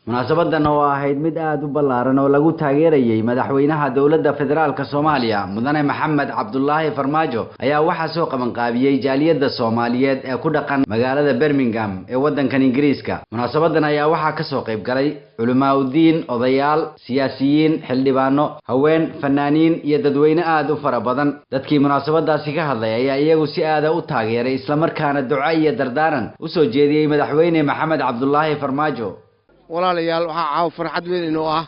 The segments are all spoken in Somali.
munaasabadan oo ahayd mid aad u ballaaran oo lagu taageerayay madaxweynaha dawladda federaalka Soomaaliya mudane Maxamed Cabdullaahi Farmaajo ayaa waxa soo qaban qaabiyay jaaliyadda Soomaaliyeed ee ku dhaqan magaalada Birmingham ee waddanka Ingiriiska. Munaasabadan ayaa waxa ka soo qayb galay culimaadudiin, odayaal, siyaasiyiin, xildhibaano, haween, fanaaniin iyo dadweyne aad u fara badan. Dadkii munaasabadaasi ka hadlay ayaa iyagu si aad u taageeray isla markaana duco iyo dardaaran u soo jeediyay madaxweyne Maxamed Cabdullaahi Farmaajo. walaalayaal waxaa caaw farxad weyn inoo ah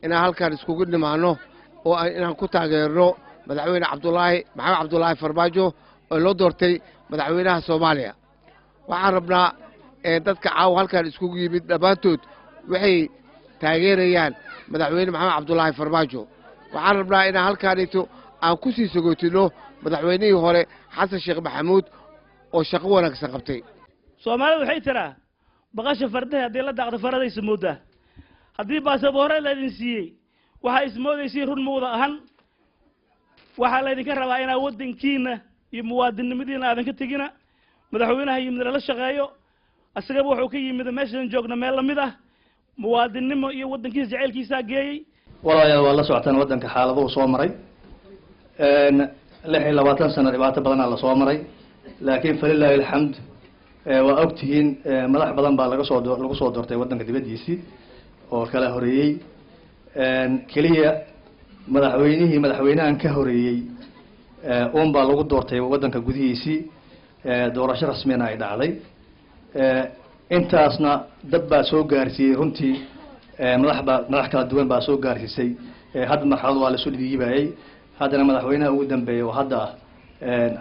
inaan halkaan iskugu dhimaano oo inaan ku taageerno madaxweyne Maxamed Cabdullaahi Farmaajo oo loo doortay madaxweynaha Soomaaliya. waxaan rabnaa dadka caaw halkaan iskugu yimid dhammaantood waxay taageerayaan madaxweyne Maxamed Cabdullaahi Farmaajo. waxaan rabnaa inaan halkaanito aan ku sii sagootino madaxweynihii hore Xasan Sheekh Maxamuud oo shaqo wanaagsan qabtay. Soomaalidu waxay tiraa baqasha fardaha haddii la daaqdo faradaysa moodaa haddii baasaboore laydin siiyey waxaa ismoodaysiin run muuda ahan waxaa laydinka rabaa inaa waddankiina iyo muwaadinimadiina aadan ka tegina madaxweynaha yimid lala shaqeeyo asagaba wuxuu ka yimid meeshaan joogna meel lamid ah muwaadinimo iyo waddankiisa jaceylkiisa geeyay walaalayaal waa la socotaan waddanka xaaladuhu soo maray 26 sano dhibaato badan la soo maray laakiin falillaahi alxamd waa ogtihiin madax badan baa lagu soo doortay waddanka dibadiisii oo kala horeeyay kaliya madaxweynahan ka horeeyay baa lagu doortay waddanka gudihiisii doorasho rasmiina ay dhacday intaasna dad baa soo gaarsiiyay runtii madax kala duwan baa soo gaarsiisay hadda marxalad waa la soo dhiibayay haddana madaxweynaha ugu dambeeyay oo hadda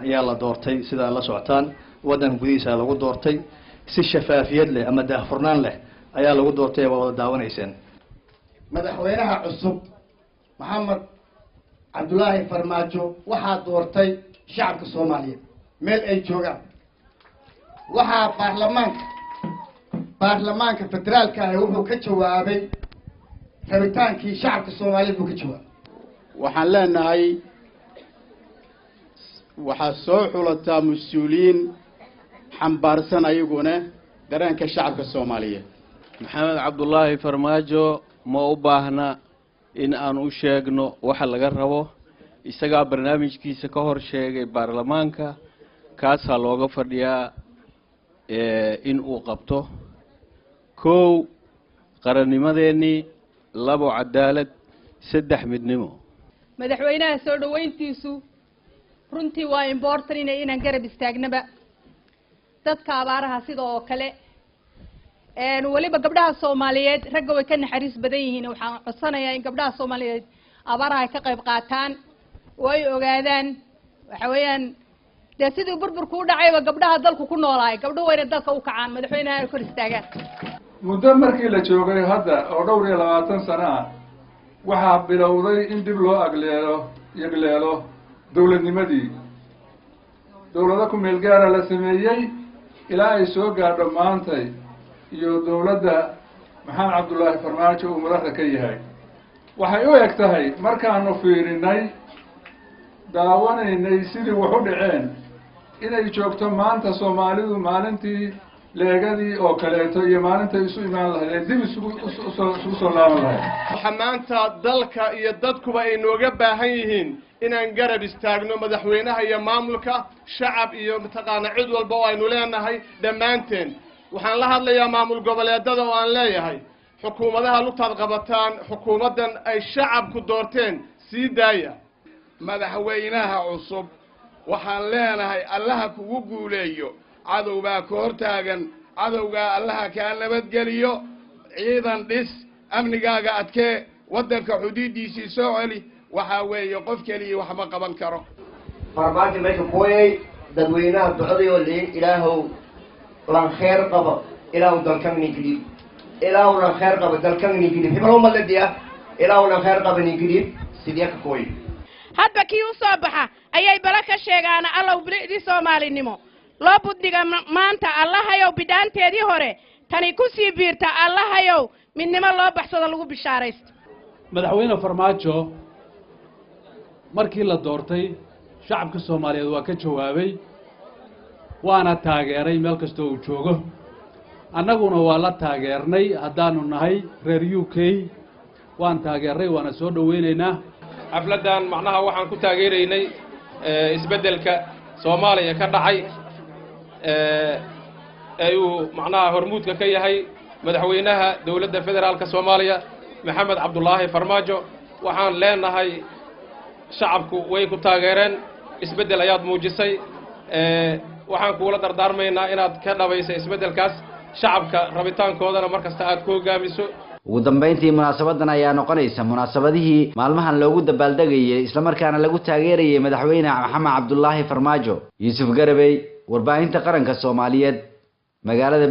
ayaa la doortay sida la socotaan waddanka gudihiisa lagu doortay si shafaafiyad leh ama daahfurnaan leh ayaa lagu doortay wada daawanayseen madaxweynaha cusub Maxamed Cabdullaahi Farmaajo waxaa doortay shacabka Soomaaliyeed meel ay joogaan waxaa baarlamaanka federaalka ah wuxuu ka jawaabay rabitaankii shacabka Soomaaliyeed buu ka jawaabay waxaan leenahay waxaa soo xulataa mas'uuliyiin xambaarsan ayaguna dareenka shacabka Soomaaliyeed. Maxamed Cabdullaahi Farmaajo ma u baahna in aan u sheegno waxa laga rabo isaga barnaamijkiisa ka hor sheegay baarlamaanka kaas looga fadhiyaa in uu qabto koow qarannimadeeni labo cadaalad saddex midnimo madaxweynaha soo dhaweyntiisu runtii waa important inaan garab istaagnaba dadka abaaraha sidoo kale waliba gabdhaha Soomaaliyeed ragga way ka naxariis badan yihiin waxaan codsanayaa in gabdhaha Soomaaliyeed abaaraha ay ka qayb qaataan way ogaadaan waxa weeyaan sidii burburku u dhacayba gabdhaha dalku ku noolaay gabdhuhu way dalka u kacaan madaxweynaha ay kor istaagaan muddo markii la joogay hadda oo dhowr iyo 20 sano ah waxaa bilowday in dib loo agleelo dawladnimadii dawladda ku meel gaara la sameeyay ilaa ay soo gaadho maantay iyo dawladda Maxamed Cabdullaahi Farmaajo uu madaxda ka yahay waxay u eg tahay markaanu fiirinay daawanaynay sidii wax u dhaceen inay joogto maanta Soomaalidu maalintii leegadii oo kaleeto iyo maalinta isu imaan lahayd dib isugu soo laaban lahayd waxa maanta dalka iyo dadkuba ay nooga baahan yihiin inaan garab istaagno madaxweynaha iyo maamulka shacab iyo mataqaana cid walba oo aynu leenahay dhammaanteen waxaan la hadlayaa maamul goboleedada oo aan leeyahay xukuumadaha lugtaad qabataan xukuumadan ay shacabku doorteen sii daaya madaxweynaha cusub waxaan leenahay allaha kugu guuleeyo cadowbaa ka hortaagan cadowgaa allaha kaa nabadgeliyo ciidan dhis amnigaaga adkee waddanka xuduudiisii soo celi waxaa weeye qof keliya wax ma qaban karo Farmaajo meesha kooyay dadweynaha ducadii leey ilaahow lan khair qaba ilaahow dalkan nigli ilaahow lan khair qaba dalkan nigli hibro maladiya ilaahow lan khair qaba nigli sidii ka kooyay hadba kii u soo baxa ayay bala ka sheegaan allaw bilidi Soomaalinimo loo buddiga maanta allahayow bidaanteedii hore tani ku sii biirta allahayow midnimo loo baxsado lagu bishaaraysto madaxweyne Farmaajo markii la doortay shacabka Soomaaliyeed waa ka jawaabay waana taageeray meel kasta uu joogo annaguna waa la taageernay haddaanu nahay reer UK waan taageernay waana soo dhaweynaynaa xafladan macnaha waxaan ku taageeraynay isbeddelka Soomaaliya ka dhacay ayuu macnaha hormuudka ka yahay madaxweynaha dawladda federaalka Soomaaliya Maxamed Cabdullaahi Farmaajo waxaan leenahay shacabku way ku taageereen isbeddel ayaad muujisay waxaan kuula dardaarmaynaa inaad ka dhabayso isbeddelkaas shacabka rabitaankoodana markasta aad ku hogaamiso ugu dambeyntii munaasabadan ayaa noqonaysa munaasabadihii maalmahan loogu dabaaldegayay isla markaana lagu taageerayay madaxweyne Maxamed Cabdullaahi Farmaajo Yuusuf Garabey warbaahinta qaranka Soomaaliyeed magaalada